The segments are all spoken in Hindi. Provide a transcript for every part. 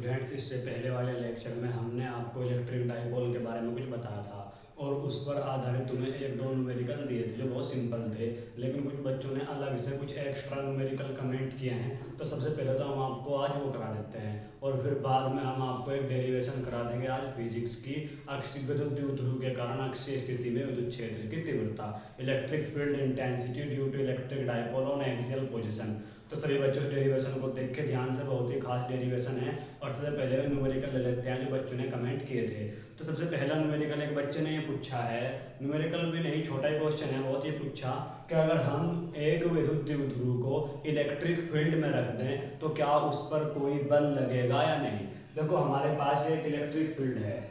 स्टूडेंट्स, इससे पहले वाले लेक्चर में हमने आपको इलेक्ट्रिक डाइपोल के बारे में कुछ बताया था और उस पर आधारित तुम्हें एक दो न्यूमेरिकल दिए थे जो बहुत सिंपल थे, लेकिन कुछ बच्चों ने अलग से कुछ एक्स्ट्रा न्यूमेरिकल कमेंट किए हैं। तो सबसे पहले तो हम आपको आज वो करा देते हैं और फिर बाद में हम आपको एक डेरिवेशन करा देंगे आज फिजिक्स की अक्षीय विद्युत द्विध्रुव के कारण अक्षीय स्थिति में विद्युत क्षेत्र की तीव्रता, electric field intensity due to electric dipole on axial position. तो सभी बच्चों डेरिवेशन को देख के ध्यान से, बहुत ही खास डेरिवेशन है। और सबसे पहले न्यूमेरिकल ले लेते हैं जो बच्चों ने कमेंट किए थे। तो सबसे पहला न्यूमेरिकल एक बच्चे ने ये पूछा है, न्यूमेरिकल भी नहीं, छोटा ही क्वेश्चन है, बहुत ही पूछा कि अगर हम एक विद्युत द्विध्रुव को इलेक्ट्रिक फील्ड में रख दें तो क्या उस पर कोई बल लगेगा या नहीं। देखो हमारे पास एक इलेक्ट्रिक फील्ड है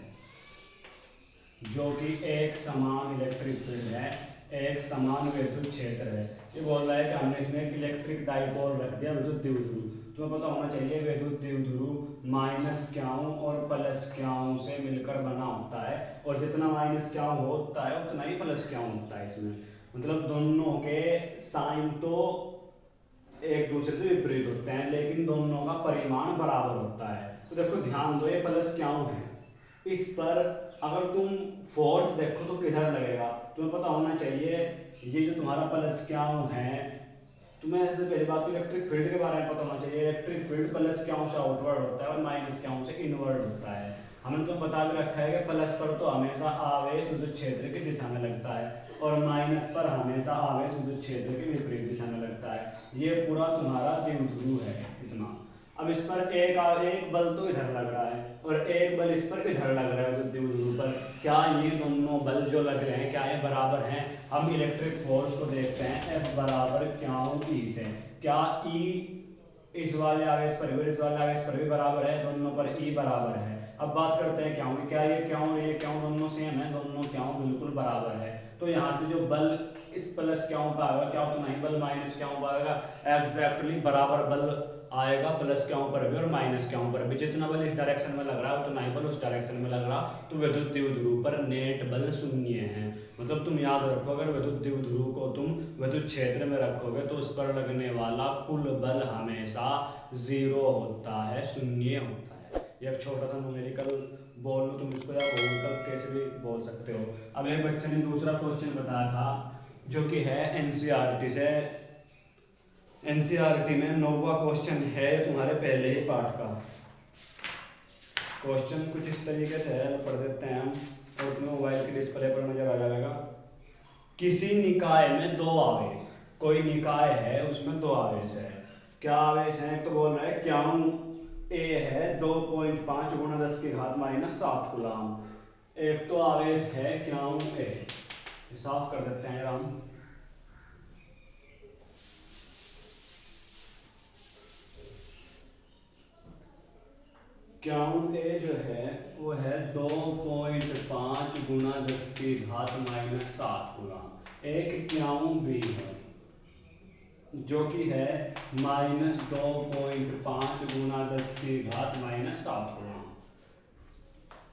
जो कि एक समान इलेक्ट्रिक फील्ड है, एक समान विद्युत क्षेत्र है। ये बोल रहा है कि हमने इसमें एक इलेक्ट्रिक डाइपोल रख दिया विद्युत द्विध्रुव। जो पता होना चाहिए विद्युत द्विध्रुव माइनस क्याऊ और प्लस क्याऊ से मिलकर बना होता है, और जितना माइनस क्याऊ होता है उतना ही प्लस क्याऊ होता है इसमें। मतलब दोनों के साइन तो एक दूसरे से विपरीत होते हैं, लेकिन दोनों का परिमाण बराबर होता है। तो देखो ध्यान दो, ये प्लस क्याऊ है, इस पर अगर तुम फोर्स देखो तो किधर लगेगा। तुम्हें पता होना चाहिए ये जो तुम्हारा प्लस क्याऊ है, तुम्हें ऐसे पहली बात तो इलेक्ट्रिक फील्ड के बारे में पता होना चाहिए। इलेक्ट्रिक फील्ड प्लस क्याऊ से आउटवर्ड होता है और माइनस क्याऊ से इनवर्ड होता है। हमने तो बता भी रखा है कि प्लस पर तो हमेशा आवेश विद्युत क्षेत्र की दिशा में लगता है और माइनस पर हमेशा आवेश विद्युत क्षेत्र की विपरीत दिशा में लगता है। ये पूरा तुम्हारा द्विध्रुव है इतना। अब इस पर एक बल तो इधर लग रहा है और एक बल इस पर इधर लग रहा है विद्युत द्विध्रुव पर। क्या ये दोनों बल जो लग रहे हैं क्या ये बराबर हैं? हम इलेक्ट्रिक फोर्स को देखते हैं, F बराबर क्याऊ ई से। क्या ई इस वाले आवेश पर भी इस वाले आवेश पर भी बराबर है? दोनों पर ई बराबर है। अब बात करते हैं क्याऊ की। क्या ये क्याऊ और ये क्याऊ दोनों सेम है? दोनों क्याऊ बिल्कुल बराबर है। तो यहाँ से जो बल इस प्लस क्याऊ पर आएगा क्या उतना ही बल माइनस क्याऊ पर आएगा, एग्जैक्टली बराबर बल आएगा प्लस क्याऊ पर भी और माइनस क्याऊ पर भी। जितना बल इस डायरेक्शन में लग रहा है उतना ही बल उस डायरेक्शन में लग रहा, तो विद्युत द्विध्रुव पर नेट बल शून्य है। मतलब तुम याद रखो, अगर विद्युत द्विध्रुव को तुम विद्युत क्षेत्र में रखोगे तो उस पर लगने वाला कुल बल हमेशा जीरो होता है, शून्य होता है। एक छोटा सा न्यूमेरिकल बोल लो तुम इसको, या बहुविकल्प कैसे भी बोल सकते हो। अब एक बच्चे ने दूसरा क्वेश्चन बताया था जो कि है एनसीईआरटी से। एनसीईआरटी में 9वां क्वेश्चन है तुम्हारे पहले ही पार्ट का। क्वेश्चन कुछ इस तरीके से है, पढ़ देते हैं हम और तुम्हें मोबाइल की डिस्प्ले पर नजर आ जाएगा। किसी निकाय में दो आवेश, कोई निकाय है उसमें दो आवेश है। क्या आवेश है? तो बोल रहा है क्याऊ ए है 2.5 × 10⁻⁷ कूलम। एक तो आवेश है क्याऊ ए, साफ कर देते हैं हम। क्याऊ ए जो है वो है 2.5 × 10⁻⁷ कूलम। एक क्याऊ बी है जो कि है -2.5 × 10⁻⁷ कूलम।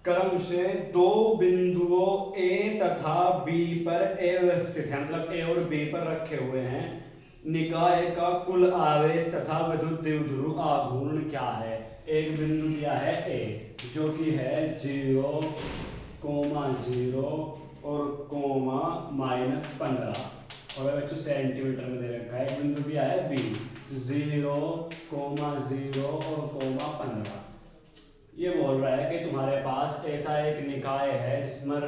क्रम से दो बिंदुओं ए तथा बी पर अवस्थित है, मतलब ए और बी पर रखे हुए हैं। निकाय का कुल आवेश तथा विद्युत द्विध्रुव आघूर्ण क्या है? एक बिंदु दिया है ए जो कि है 0, 0 और -15 और बच्चों सेंटीमीटर में दे रखा है। एक बिंदु दिया है बी 0, 0 और 15। ये बोल रहा है कि तुम्हारे पास ऐसा एक निकाय है जिसमें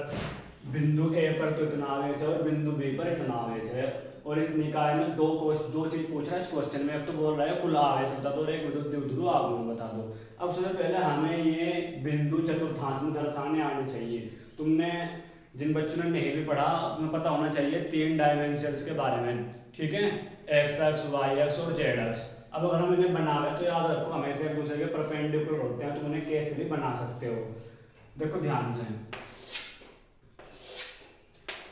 बिंदु ए पर तो इतना आवेश है और बिंदु बी पर इतना आवेश है, और इस निकाय में दो चीज पूछ रहा है इस क्वेश्चन में। अब तो बोल रहा है कुल आवेश बता दो और एक विद्युत द्विध्रुव आघूर्ण बता दो। अब सबसे पहले हमें ये बिंदु चतुर्थांश में दर्शाने आने चाहिए। तुमने जिन बच्चों ने नहीं भी पढ़ा तुम्हें पता होना चाहिए 3 डायमेंशंस के बारे में, ठीक है, एक्स एक्स, वाई एक्स और जेड एक्स। अब अगर हम इन्हें बनावे तो याद रखो हमेशा एक दूसरे के परपेंडिकुलर होते हैं, तुम उन्हें कैसे भी बना सकते हो। देखो ध्यान से,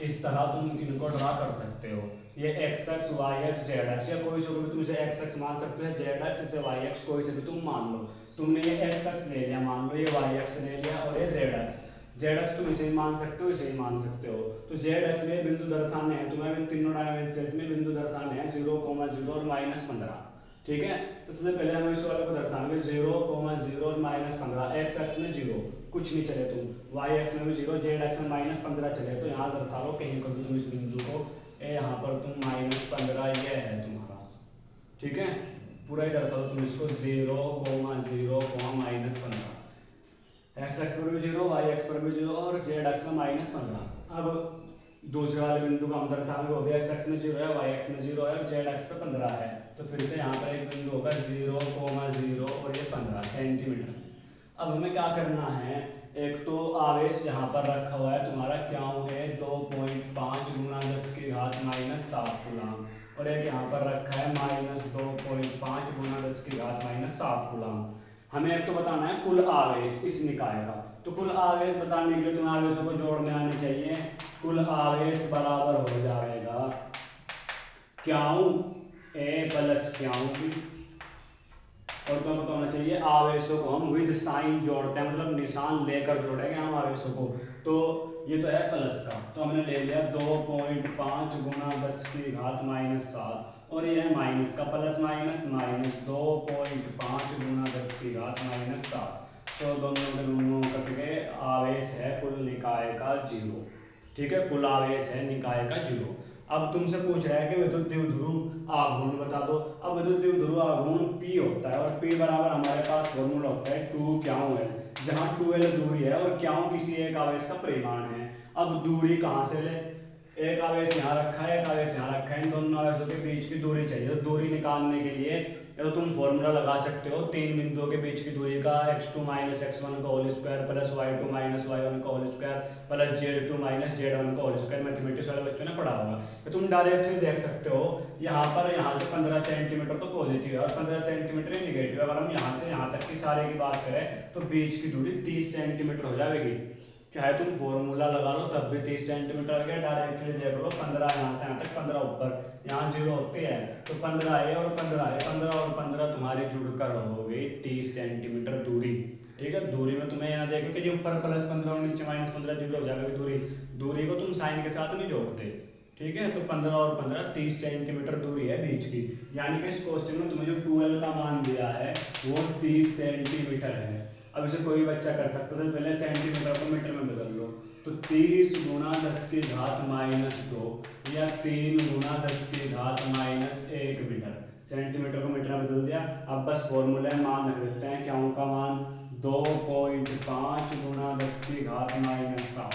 इस तरह तुम इनको ड्रा कर सकते हो। ये x x, y x, z x, या कोई से भी तुम इसे एक्स एक्स मान सकते हो, जेड एक्स, इसे वाई एक्स, कोई से भी तुम मान लो। तुमने ये एक्स एक्स ले लिया, मान लो ये वाई एक्स ले लिया, और ये जेड एक्स। जेड एक्स तुम इसे ही मान सकते हो, इसे ही मान सकते हो। तो जेड एक्स में बिंदु दर्शाने हैं तुम्हें, इन तीनों डायमेंशंस में बिंदु दर्शाने हैं 0, 0 और -15। ठीक है। तो सबसे पहले हम इस वाले को दर्शाएंगे 0,0 और -15, एक्स एक्स में 0 कुछ नहीं चले तुम, वाई एक्स में भी 0, जेड एक्स में -15 चले, तो यहाँ दर्शा लो कहीं कर दो तुम इस बिंदु को, यहाँ पर तुम -15 ये है तुम्हारा, ठीक है। पूरा ही दर्शा दो तुम इसको 0,0, -15, एक्स एक्स पर भी 0, वाई एक्स पर भी 0 और जेड एक्स में -15। अब दूसरे वाले बिंदु को हम दर्शाएंगे, वो भी एक्स एक्स में 0 है, वाई एक्स में 0 है और जेड एक्स पे 15 है। तो फिर से यहाँ पर एक बिंदु होगा 0,0 और ये 15 सेंटीमीटर। अब हमें क्या करना है, एक तो आवेश यहाँ पर रखा हुआ है तुम्हारा, क्या है 2.5 × 10⁻⁻7 कूलम, और एक यहाँ पर रखा है -2.5 × 10⁻⁻7 कूलम। हमें एक तो बताना है कुल आवेश इस निकाय का, तो कुल आवेश बताने के लिए तुम्हें आवेशों को जोड़ने आने चाहिए। कुल आवेश बराबर हो जाएगा क्याऊ ए प्लस क्याऊ बी, और तुम्हें पता होना चाहिए आवेशों को हम विद साइन जोड़ते हैं, मतलब निशान लेकर जोड़ेंगे हम आवेशों को। तो ये तो है प्लस का, तो हमने ले लिया 2.5 × 10⁻⁻7, और ये है माइनस का, प्लस माइनस माइनस 2.5 × 10⁻⁻7, तो दोनों के दोनों कट गए, आवेश है कुल निकाय का 0, ठीक है, कुल आवेश है निकाय का 0। अब तुमसे पूछ रहा है कि विद्युत द्विध्रुव आघूर्ण बता दो। अब विद्युत द्विध्रुव आघूर्ण P होता है, और P बराबर हमारे पास फॉर्मूला होता है 2 क्याऊ L, जहाँ 2L दूरी है और क्याऊ किसी एक आवेश का परिमाण है। अब दूरी कहाँ से ले, एक आवेश यहाँ रखा है, एक आवेश यहाँ रखा है, इन दोनों आवेशों के बीच की दूरी चाहिए। तो दूरी निकालने के लिए या तो तुम फॉर्मूला लगा सकते हो तीन बिंदुओं के बीच की दूरी का, x2 - x1 का whole square plus y2 - y1 का whole square plus z2 - z1 का होल स्क्वायर। मैथमेटिक्स वाले बच्चों ने पढ़ा होगा। तो तुम डायरेक्टली देख सकते हो, यहाँ पर यहाँ से 15 सेंटीमीटर तो पॉजिटिव है और 15 सेंटीमीटर ही निगेटिव है। अगर हम यहाँ से यहाँ तक की सारे की बात करें तो बीच की दूरी 30 सेंटीमीटर हो जाएगी। चाहे तुम फॉर्मूला लगा लो तब भी 30 सेंटीमीटर आ गया, डायरेक्टली देख लो 15 यहाँ से यहाँ तक, 15 ऊपर, यहाँ 0 होती है तो 15 है और 15 है, 15 और 15 तुम्हारी जुड़कर हो गई 30 सेंटीमीटर दूरी, ठीक है। दूरी में तुम्हें यहाँ देखो कि ऊपर +15 और नीचे -15 जीरो हो जाएगा दूरी, दूरी को तुम साइन के साथ नहीं जोड़ते, ठीक है। तो 15 और 15 30 सेंटीमीटर दूरी है बीच की, यानी कि इस क्वेश्चन में तुम्हें जो 2L का मान दिया है वो 30 सेंटीमीटर है। अब इसे कोई बच्चा कर सकता था, पहले सेंटीमीटर को मीटर में बदल लो, तो 30 × 10⁻⁻2 या 3 × 10⁻⁻1 मीटर, सेंटीमीटर को मीटर में बदल दिया। अब बस फॉर्मूले मान रख देते हैं, क्या का मान 2.5 × 10⁻⁻7,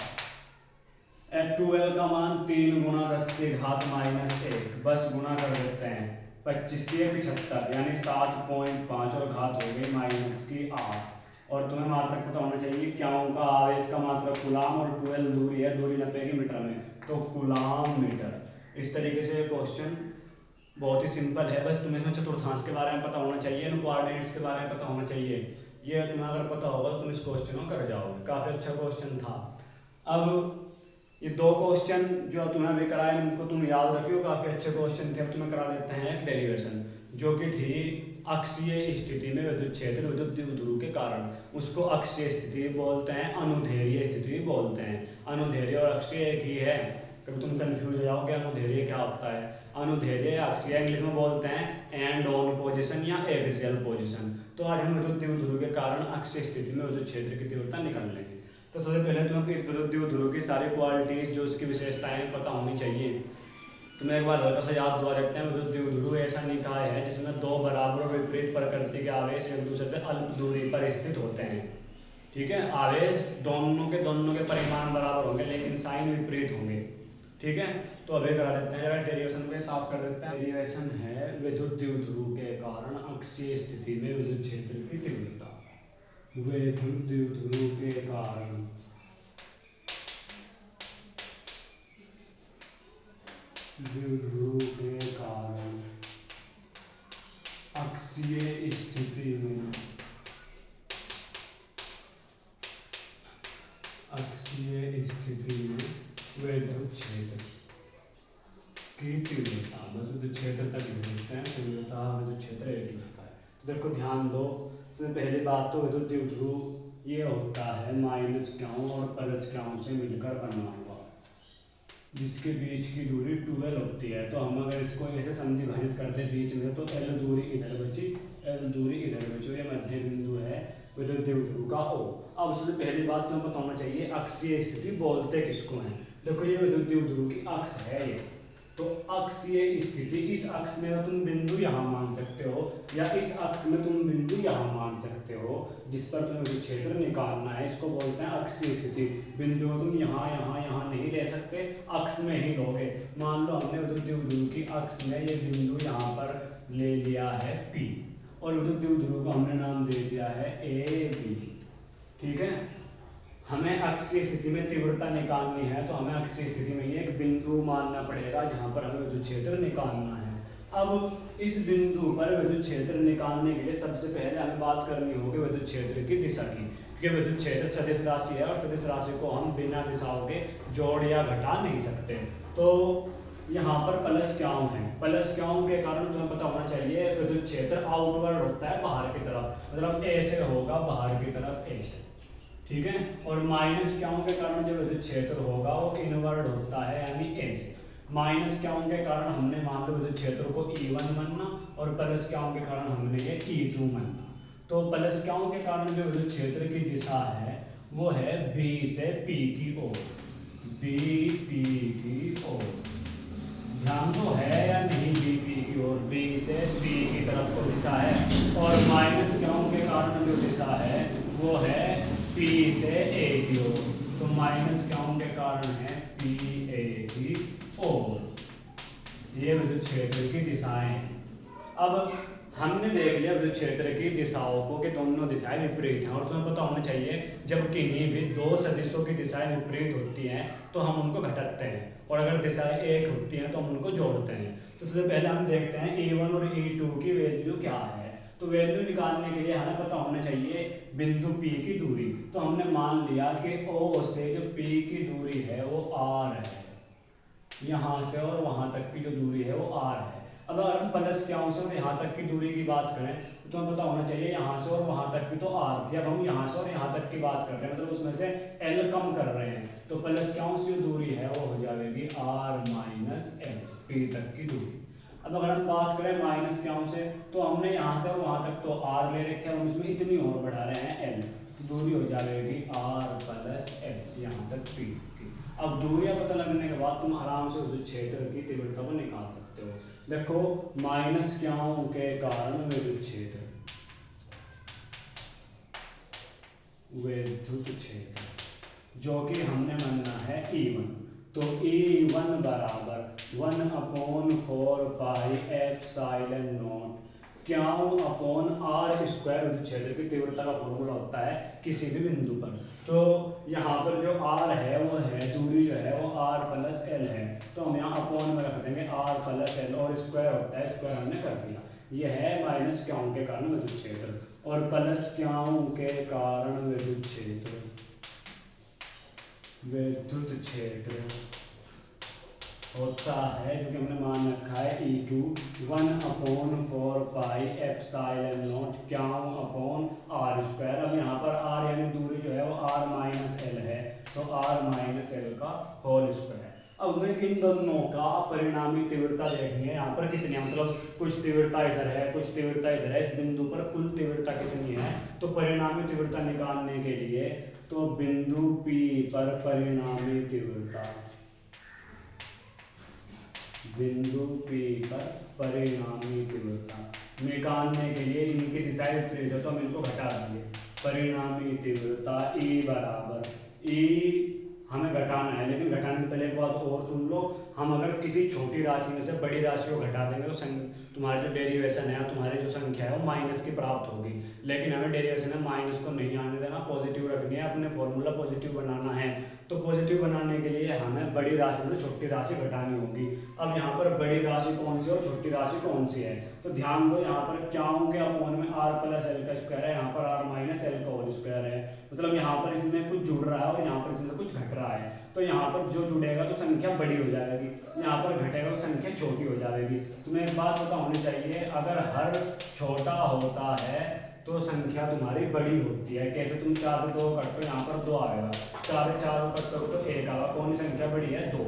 2L का मान 3 × 10⁻⁻1, बस गुना कर देते हैं, 25 × 75 यानी 7.5 और घात हो गई -8। और तुम्हें मात्रक पता होना चाहिए, क्याओं का आवेश का मात्रक कुलाम और 2L दूरी है, दूरी नपेगी मीटर में, तो कुलाम मीटर। इस तरीके से क्वेश्चन बहुत ही सिंपल है, बस तुम्हें इसमें चतुर्थांश के बारे में पता होना चाहिए, इन कोऑर्डिनेट्स के बारे में पता होना चाहिए। ये तुम्हें अगर पता होगा तो तुम इस क्वेश्चन को कर जाओगे, काफ़ी अच्छा क्वेश्चन था। अब ये दो क्वेश्चन जो तुम्हें अभी कराए उनको तुम याद रखियो, काफ़ी अच्छे क्वेश्चन थे। अब तुम्हें करा देते हैं एक डेरिवेशन जो कि थी अक्षीय स्थिति में विद्युत क्षेत्र विद्युत द्विध्रुव के कारण, उसको अक्षीय स्थिति बोलते हैं, अनुदैर्घ्य स्थिति बोलते हैं। अनुदैर्घ्य और अक्षीय एक ही है, कभी तुम कंफ्यूज हो जाओगे अनुदैर्घ्य क्या होता है। अनुदैर्घ्य अक्षीय इंग्लिश में बोलते हैं एंड ऑन पोजिशन या एक्सियल पोजिशन। तो आज हम विद्युत द्विध्रुव के कारण अक्षीय स्थिति में विद्युत क्षेत्र की तीव्रता निकाल लेंगे। तो सबसे पहले तुम्हें विद्युत द्विध्रुव की सारी क्वालिटीज जो उसकी विशेषताएं पता होनी चाहिए। तुम्हें एक बार हल्का सा याद दुआ रखते हैं, विद्युत द्विध्रुव ऐसा निकाय है जिसमें दो बराबर और विपरीत प्रकृति के आवेश एक दूसरे से अल्प दूरी पर स्थित होते हैं, ठीक है। आवेश दोनों के परिमाण बराबर होंगे लेकिन साइन विपरीत होंगे, ठीक है। तो अभी करा देते हैं, डेरिवेशन को साफ कर देते हैं। डेरिवेशन है विद्युत द्विध्रुव के कारण अक्षीय स्थिति में विद्युत क्षेत्र की तीव्रता। विद्युत द्विध्रुव के कारण अक्षीय स्थिति में विद्युत क्षेत्र की तीव्रता, बस विद्युत क्षेत्र तक लिखते हैं, तीव्रता विद्युत क्षेत्र एक लिखता है। तो देखो ध्यान दो, सबसे पहली बात तो विद्युत द्विध्रुव ये होता है माइनस क्याऊ और प्लस क्याऊ से मिलकर बना हुआ, जिसके बीच की दूरी 12 होती है। तो हम अगर इसको ऐसे संधि भाजित करते हैं बीच में, तो L दूरी इधर बची, L दूरी इधर बची, और ये मध्य बिंदु है विद्युत द्विध्रुव का O। अब सबसे पहली बात तो हमें बताना चाहिए अक्षीय स्थिति बोलते किसको हैं। देखो ये विद्युत द्विध्रुव की अक्ष है ये, तो अक्षीय स्थिति, इस अक्ष में तुम बिंदु यहाँ मान सकते हो, या इस अक्ष में तुम बिंदु यहाँ मान सकते हो, जिस पर तुम्हें विद्युत क्षेत्र निकालना है, इसको बोलते हैं अक्षीय स्थिति। बिंदु तुम यहाँ यहाँ यहाँ नहीं ले सकते, अक्ष में ही लोगे। मान लो हमने विद्युत द्विध्रुव की अक्ष में ये बिंदु यहाँ पर ले लिया है P, और विद्युत द्विध्रुव को हमने नाम दे दिया है AB। ठीक है, हमें अक्षीय स्थिति में तीव्रता निकालनी है, तो हमें अक्षीय स्थिति में ये एक बिंदु मानना पड़ेगा जहाँ पर हमें विद्युत क्षेत्र निकालना है। अब इस बिंदु पर विद्युत क्षेत्र निकालने के लिए सबसे पहले हमें बात करनी होगी विद्युत क्षेत्र की दिशा की, क्योंकि विद्युत क्षेत्र सदिश राशि है, और सदिश राशि को हम बिना दिशाओं के जोड़ या घटा नहीं सकते। तो यहाँ पर प्लस क्यों है, प्लस क्यों के कारण तुम्हें पता होना चाहिए विद्युत क्षेत्र आउटवर्ड होता है, बाहर की तरफ, मतलब ए से होगा बाहर की तरफ ए से। ठीक है, और माइनस क्यों के कारण जो विद्युत क्षेत्र होगा वो इनवर्ड होता है, यानी ए से। माइनस क्यों के कारण हमने मान लो विद्युत क्षेत्र को E1 मानना, और प्लस क्यों के कारण हमने ये E2 मानना। तो प्लस क्यों के कारण जो विद्युत क्षेत्र की दिशा है वो है B से P की ओर, B P की ओर। ध्यान तो है या नहीं, B P की ओर, B से P की तरफ को दिशा है, और माइनस क्यों के कारण जो दिशा है वो है P से A की ओर। तो माइनस क्यों के कारण है P A की ओर। ये विद्युत क्षेत्र की दिशाएं हैं। अब हमने देख लिया विद्युत क्षेत्र की दिशाओं को कि दोनों दिशाएं विपरीत हैं, और तुम्हें पता होना चाहिए जब किन्हीं भी दो सदिशों की दिशाएं विपरीत होती हैं तो हम उनको घटाते हैं, और अगर दिशाएं एक होती हैं तो हम उनको जोड़ते हैं। तो सबसे पहले हम देखते हैं E1 और E2 की वैल्यू क्या है। तो वैल्यू निकालने के लिए हमें पता होना चाहिए बिंदु P की दूरी। तो हमने मान लिया कि O से जो P की दूरी है वो R है, यहाँ से और वहाँ तक की जो दूरी है वो R है। अब अगर हम प्लस क्यों से और यहाँ तक की दूरी की बात करें तो हमें पता होना चाहिए यहाँ से और वहाँ तक की तो R थी, अब हम यहाँ से और यहाँ तक की बात कर रहे हैं, मतलब उसमें से L कम कर रहे हैं, तो प्लस क्यों से जो दूरी है वो हो जाएगी R माइनस L, P तक की दूरी। अब अगर हम बात करें माइनस क्यों से, तो हमने यहाँ से और वहाँ तक तो R ले रखे हैं, हम इसमें इतनी और बढ़ा रहे हैं L, दूरी हो जाएगी R प्लस L यहाँ तक P की। अब दूरियां पता लगने के बाद तुम आराम से विद्युत क्षेत्र की तीव्रता को निकाल सकते हो। देखो माइनस क्यों के कारण विद्युत क्षेत्र, विद्युत क्षेत्र जो कि हमने माना है E1, तो E1 बराबर 1/4 पाई एप्सिलॉन नॉट क्यों अपॉन R स्क्वायर विद्युत क्षेत्र की तीव्रता का फॉर्मूला होता है किसी भी बिंदु पर। तो यहाँ पर जो R है वो है दूरी जो है वो R प्लस L है, तो हम यहाँ अपॉन में रख देंगे R प्लस L, और स्क्वायर होता है, स्क्वायर हमने कर दिया। यह है माइनस क्यों के कारण विद्युत क्षेत्र, और प्लस क्यों के कारण विद्युत क्षेत्र, विद्युत क्षेत्र होता है जो कि हमने मान रखा है E2 1/4 पाई एप्सिलॉन नॉट क्यों अपॉन R स्क्वायर। अब यहाँ पर R यानी दूरी जो है वो R माइनस L है, तो R माइनस L का होल स्क्वायर। अब हमें इन दोनों का परिणामी तीव्रता देखनी है, यहाँ पर कितनी है, मतलब कुछ तीव्रता इधर है कुछ तीव्रता इधर है, इस बिंदु पर कुल तीव्रता कितनी है। तो परिणामी तीव्रता निकालने के लिए तो बिंदु P पर परिणामी तीव्रता, बिंदु P पर परिणामी तीव्रता निकालने के लिए इनकी दिशाएं विपरीत है, तो हम इनको घटा देंगे। परिणामी तीव्रता E बराबर, E हमें घटाना है, लेकिन घटाने से पहले एक बात और सुन लो, हम अगर किसी छोटी राशि में से बड़ी राशि को घटा देंगे तो तुम्हारी जो डेरिवेशन है, तुम्हारी जो संख्या है वो माइनस की प्राप्त होगी, लेकिन हमें डेरिवेशन में माइनस को नहीं आने देना, पॉजिटिव रखनी है, अपने फॉर्मूला पॉजिटिव बनाना है। तो पॉजिटिव बनाने के लिए हमें बड़ी राशि में छोटी राशि घटानी होगी। अब यहाँ पर बड़ी राशि कौन सी और छोटी राशि कौन सी है, तो ध्यान दो, यहाँ पर क्यों के अपॉन में R प्लस L का स्क्वायर है, यहाँ पर R माइनस L का होल स्क्वायर है, मतलब यहाँ पर इसमें कुछ जुड़ रहा है और यहाँ पर इसमें कुछ घट रहा है। तो यहाँ पर जो जुड़ेगा तो संख्या बड़ी हो जाएगी, यहाँ पर घटेगा तो संख्या छोटी हो जाएगी। तुम्हें एक बात पता होनी चाहिए, अगर हर छोटा होता है तो संख्या तुम्हारी बड़ी होती है। कैसे, तुम 4 से 2 कट तो यहाँ पर 2 आएगा, 4 से 4 कट करो तो 1 आएगा, कौन सी संख्या बड़ी है, 2।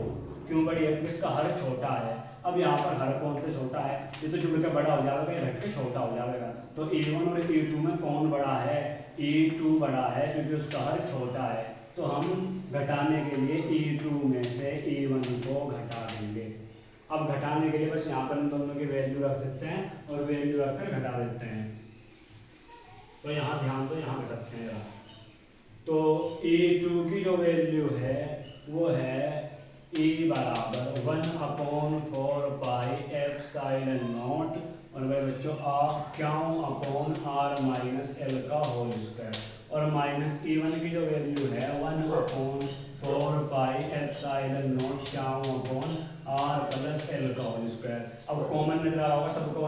क्यों बड़ी है? क्योंकि इसका हर छोटा है। अब यहाँ पर हर कौन से छोटा है? ये तो जुड़ के बड़ा हो जाएगा, ये घट के छोटा हो जाएगा। तो E1 और E2 में कौन बड़ा है? E2 बड़ा है, क्योंकि उसका हर छोटा है। तो हम घटाने के लिए E2 में से E1 को घटा देंगे। अब घटाने के लिए बस यहाँ पर इन दोनों की वैल्यू रख देते हैं और वैल्यू रखकर घटा देते हैं। तो यहाँ ध्यान दो, यहाँ रखते हैं। तो E2 की जो वैल्यू है वो है E बराबर 1/4 पाई एप्सिलॉन नॉट, और वह बच्चों क्यों अपॉन r माइनस एल का होल स्क्वायर, और माइनस E1 की जो वैल्यू है 1/4 पाई एप्सिलॉन नॉट क्यों अपॉन r प्लस एल का होल स्क्वायर। अब कॉमन नजर आ रहा होगा सबको,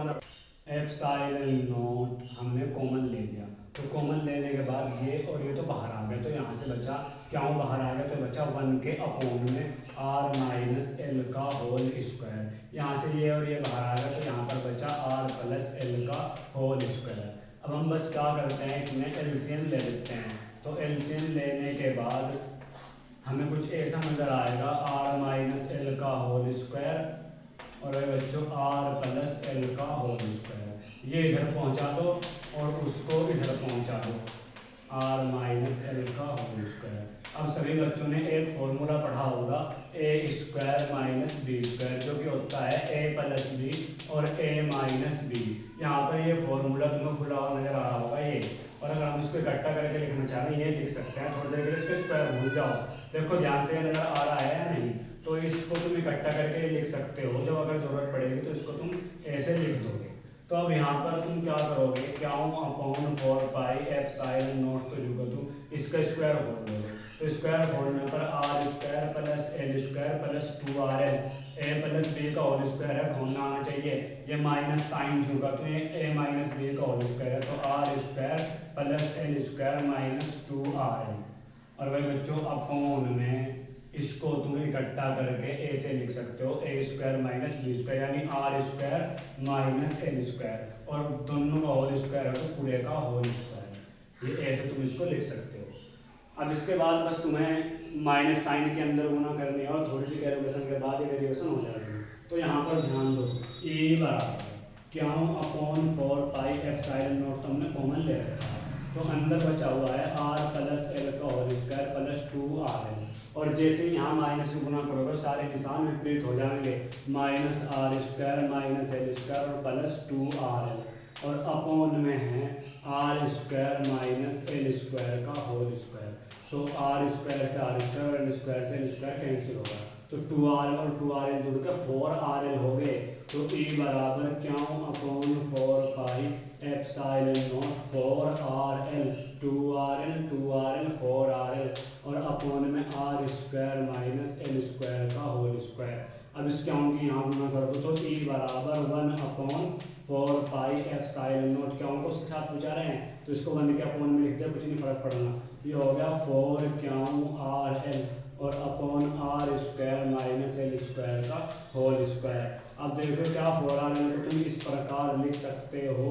एप्सिलॉन नॉट हमने कॉमन ले लिया। तो कॉमन लेने के बाद ये और ये तो बाहर आ गए, तो यहाँ से बचा क्यों बाहर आ गया, तो बचा 1 के अपॉन में r माइनस एल का होल स्क्वायर। यहाँ से ये और ये बाहर आ गया, तो यहाँ पर बचा r प्लस एल का होल स्क्वायर। अब हम बस क्या करते हैं, इसमें एलसीएम ले लेते हैं। तो एलसीएम लेने के बाद हमें कुछ ऐसा नजर आएगा, r माइनस एल का होल स्क्वायर और बच्चों r प्लस एल का होल स्क्वायर। ये इधर पहुंचा दो और उसको इधर पहुंचा दो, r माइनस एल का होल स्क्वायर। अब सभी बच्चों ने एक फॉर्मूला पढ़ा होगा ए स्क्वायर माइनस बी स्क्वायर, जो कि होता है ए प्लस बी और ए माइनस बी। यहाँ पर ये फॉर्मूला तुम्हें खुला हुआ नजर आ रहा होगा ये, और अगर हम इसको इकट्ठा करके लिखना चाहें ये लिख सकते हैं। थोड़ी देर के लिए इसको स्क्वायर भूल जाओ, देखो ध्यान से नजर आ रहा है या नहीं। तो इसको तुम इकट्ठा करके लिख सकते हो, जब अगर जरूरत पड़ेगी तो इसको तुम ऐसे लिख दोगे। तो अब यहाँ पर तुम क्या करोगे, क्यों अपॉन 4 पाई एप्सिलॉन नॉट, तो जो तुम इसका स्क्वायर खोल लोगे। तो स्क्वायर खोलने पर r square plus l square plus 2rl, a plus b का होल स्क्वायर है, खोलना आना चाहिए। ये माइनस साइन होगा, तो ये ए माइनस बी का होल स्क्वायर है, तो r square plus l square minus 2rl। और वही बच्चों अपॉन में इसको तुम इकट्ठा करके ए से लिख सकते हो, a square minus b square, यानी r square minus l square, और दोनों का होल स्क्वायर है तो पूरे का होल स्क्वायर। ये ऐसे तुम इसको लिख सकते हो। अब इसके बाद बस तुम्हें माइनस साइन के अंदर गुना करनी है, और थोड़ी सी कैलकुलेशन के बाद ये वेरिएशन हो जाएगी। तो यहाँ पर ध्यान दो, ए बराबर क्यों अपॉन 4 पाई एप्सिलॉन नॉट, तो हमने कॉमन ले रखा है, तो अंदर बचा हुआ है आर प्लस एल का होल स्क्वायर प्लस 2rl। और जैसे ही यहाँ माइनस से गुना करोगे सारे निशान विपरीत हो जाएंगे, minus r square minus l square और प्लस 2rl, और अपॉन में है r square minus l square का होल स्क्वायर। तो आर स्क्वायर से आर स्क्वायर और एल स्क्वायर से एल स्क्वायर कैंसिल होगा, तो 2rl और 2rl जुड़कर 4rl हो गए। तो E बराबर क्यों upon 4 pi epsilon not 4rl 2rl 4rl, और अपॉन में r square minus l square का होल स्क्वायर। अब इस क्यों की यहाँ गुना कर दो, तो E बराबर 1/4 पाई एप्सिलॉन नॉट, क्यों को उसके साथ पूछा रहे हैं तो इसको 1 के अपॉन में लिख दे, कुछ नहीं फर्क पड़ना। ये हो गया 4 क्यों rl और upon r square minus l square का होल स्क्वायर। अब देखो क्या 4rl को तुम इस प्रकार लिख सकते हो,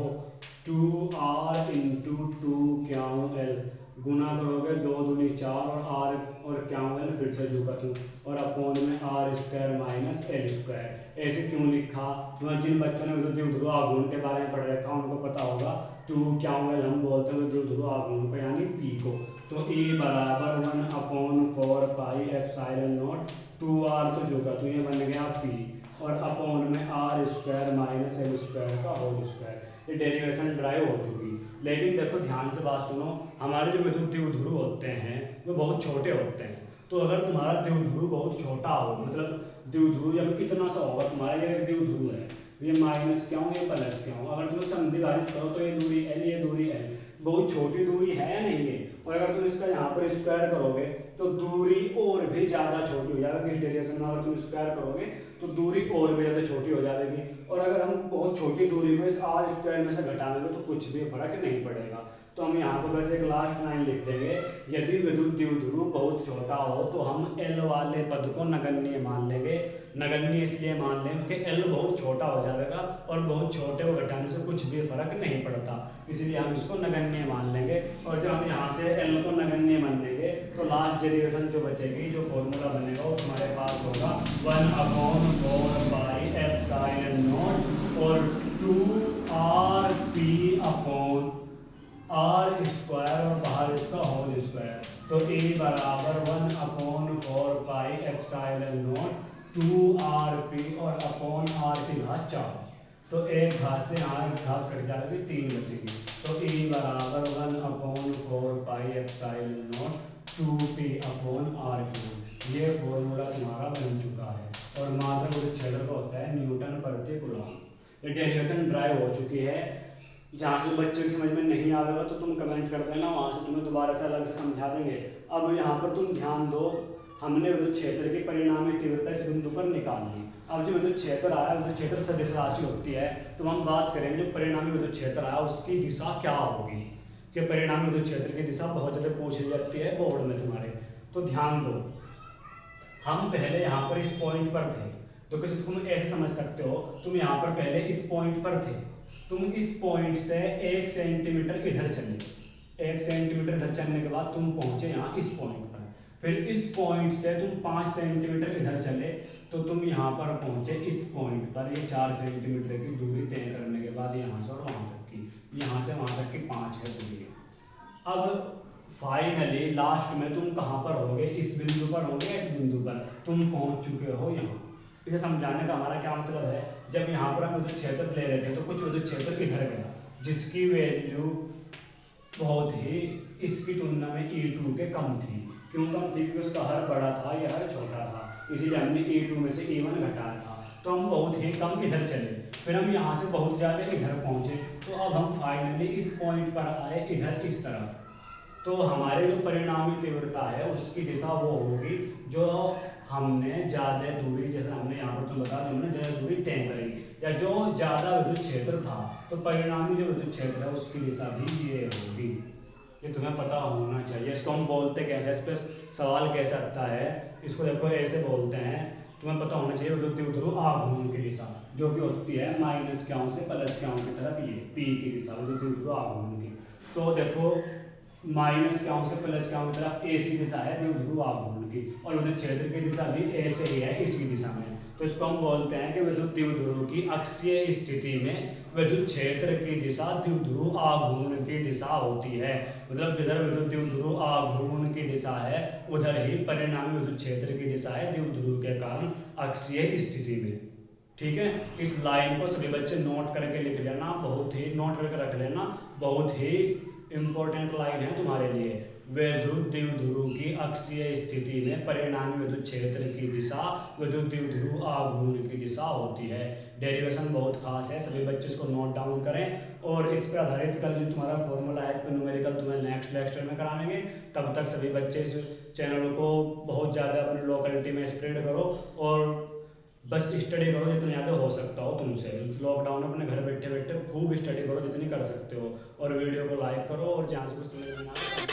2r इंटू 2 क्यों l, गुना करोगे 2 दूनी 4 और r और क्यों l फिर से जुगा तुम, और अपॉन में r square minus l square. ऐसे क्यों लिखा, तुम्हें जिन बच्चों ने विद्युत ध्रुव आघूर्ण के बारे में पढ़ रखा उनको पता होगा, 2 क्यों l हम बोलते हैं विद्युत ध्रुव आघूर्ण को, यानी p को। तो E बराबर 1/4 पाई एप्सिलॉन नॉट 2r तो जुगा, तो ये बन गया p, और अपॉन में r square minus l square का होल स्क्वायर। ये डेरिवेशन ड्राइव हो चुकी। लेकिन देखो ध्यान से बात सुनो, हमारे जो विद्युत ध्रुव होते हैं वो बहुत छोटे होते हैं। तो अगर तुम्हारा द्विध्रुव बहुत छोटा हो, मतलब द्विध्रुव जब इतना सा होगा, तुम्हारा ये द्विध्रुव है, ये माइनस क्यों ये प्लस क्यों, अगर तुम संधि विभाजित करो तो ये दूरी L ये दूरी L, बहुत छोटी दूरी है या नहीं है। और अगर तुम इसका यहाँ पर स्क्वायर करोगे तो दूरी और भी ज़्यादा छोटी हो जाएगी। इस डेरिवेशन में अगर तुम स्क्वायर करोगे तो दूरी और भी ज़्यादा छोटी हो जाएगी। और अगर हम बहुत छोटी दूरी को इस आर स्क्वायर में से घटा देंगे तो कुछ भी फर्क नहीं पड़ेगा। तो हम यहाँ पर बस एक लास्ट लाइन लिख देंगे, यदि विद्युत द्विध्रुव बहुत छोटा हो तो हम एल वाले पद को नगण्य मान लेंगे। नगण्य इसलिए मान लें क्योंकि एल बहुत छोटा हो जाएगा और बहुत छोटे को घटाने से कुछ भी फर्क नहीं पड़ता, इसलिए हम इसको नगण्य मान लेंगे। और जब हम यहाँ से एल को नगण्य मान लेंगे तो लास्ट डेरिवेशन जो बचेगी, जो फॉर्मूला बनेगा वो हमारे पास होगा 1/4 पाई एप्सिलॉन नॉट और 2 r/p आर स्क्वायर और बाहर इसका होल स्क्वायर। तो ए बराबर 1/4 पाई एप्सिलॉन नॉट 2 r/p और अपॉन r की घात 4। तो एक घात से यहाँ एक घात कट जाएगी, 3 बचेगी। तो ए बराबर 1/4 pi epsilon not 2p upon r/p। ये फॉर्मूला तुम्हारा बन चुका है और मात्रक विद्युत क्षेत्र का होता है न्यूटन प्रति कूलम। ये डेरिवेशन ड्राइव हो चुकी है। जहाँ से बच्चों की समझ में नहीं आएगा तो तुम कमेंट कर देना, वहाँ से तुम्हें दोबारा से अलग से समझा देंगे। अब यहाँ पर तुम ध्यान दो, हमने विद्युत क्षेत्र की परिणामी तीव्रता इस बिंदु पर निकाल ली। अब जो विद्युत क्षेत्र आया, विद्युत क्षेत्र सदिश राशि होती है, तो हम बात करेंगे जो परिणामी विद्युत क्षेत्र आया उसकी दिशा क्या होगी। कि परिणामी विद्युत क्षेत्र की दिशा बहुत ज़्यादा पूछी जाती है बोर्ड में तुम्हारे, तो ध्यान दो। हम पहले यहाँ पर इस पॉइंट पर थे, तो किसी तुम ऐसे समझ सकते हो, तुम यहाँ पर पहले इस पॉइंट पर थे, तुम इस पॉइंट से 1 सेंटीमीटर इधर चले, 1 सेंटीमीटर इधर चलने के बाद तुम पहुंचे यहाँ इस पॉइंट पर। फिर इस पॉइंट से तुम 5 सेंटीमीटर इधर चले तो तुम यहाँ पर पहुंचे इस पॉइंट पर। ये 4 सेंटीमीटर की दूरी तय करने के बाद यहाँ से और वहाँ तक की, यहाँ से वहाँ तक की 5 है दूरी। अब फाइनली लास्ट में तुम कहाँ पर होगे, इस बिंदु पर होगे, इस बिंदु पर तुम पहुँच चुके हो यहाँ। इसे समझाने का हमारा क्या मतलब है, जब यहाँ पर हम विद्युत क्षेत्र ले रहे थे तो कुछ विद्युत क्षेत्र इधर गया जिसकी वैल्यू बहुत ही इसकी तुलना में E2 के कम थी। क्यों कम थी? क्योंकि उसका हर बड़ा था, यह हर छोटा था, इसीलिए हमने E2 में से E1 घटाया था। तो हम बहुत ही कम इधर चले, फिर हम यहाँ से बहुत ज़्यादा इधर पहुँचे, तो अब हम फाइनली इस पॉइंट पर आए इधर इस तरफ। तो हमारे जो परिणामी तीव्रता है उसकी दिशा वो होगी जो हमने ज़्यादा दूरी, जैसे हमने यहाँ पर तुम बता, जो हमने ज़्यादा दूरी तय करी या जो ज़्यादा विद्युत क्षेत्र था, तो परिणामी जो विद्युत क्षेत्र है उसकी दिशा भी ये होगी। ये तुम्हें पता होना चाहिए। इसको हम बोलते कैसे, इस पर सवाल कैसे आता है, इसको देखो ऐसे बोलते हैं, तुम्हें पता होना चाहिए विद्युत द्विध्रुव आघूर्ण की दिशा जो कि होती है माइनस के अंश से प्लस के अंश की तरफ, ये पी की दिशा विद्युत द्विध्रुव आघूर्ण की। तो देखो माइनस के अंश से प्लस के अंश की तरफ ए सी दिशा है द्विध्रुव आघूर्ण की, और विद्युत क्षेत्र की दिशा भी ऐसे ही है इसकी दिशा में। तो इसको हम बोलते हैं कि विद्युत द्विध्रुव की अक्षीय स्थिति में विद्युत क्षेत्र की दिशा द्विध्रुव आघूर्ण की दिशा होती है। मतलब जिधर विद्युत द्विध्रुव आघूर्ण की दिशा है उधर ही परिणामी विद्युत क्षेत्र की दिशा है द्विध्रुव के कारण अक्षीय स्थिति में। ठीक है, इस लाइन को सभी बच्चे नोट करके लिख लेना, बहुत ही नोट करके रख लेना, बहुत ही इंपॉर्टेंट लाइन है तुम्हारे लिए। विद्युत द्विध्रुव की अक्षीय स्थिति में परिणामी विद्युत क्षेत्र की दिशा विद्युत द्विध्रुव आघूर्ण की दिशा होती है। डेरिवेशन बहुत खास है, सभी बच्चे इसको नोट डाउन करें और इस पर आधारित कल जो तुम्हारा फॉर्मूला है इस पर न्यूमेरिकल तुम्हें नेक्स्ट लेक्चर में कराएंगे। तब तक सभी बच्चे इस चैनल को बहुत ज़्यादा अपनी लोकेलिटी में स्प्रेड करो और बस स्टडी करो जितना ज़्यादा हो सकता हो तुमसे। लॉकडाउन में अपने घर बैठे बैठे खूब स्टडी करो जितनी कर सकते हो, और वीडियो को लाइक करो और जहाँ से कुछ समझ में आए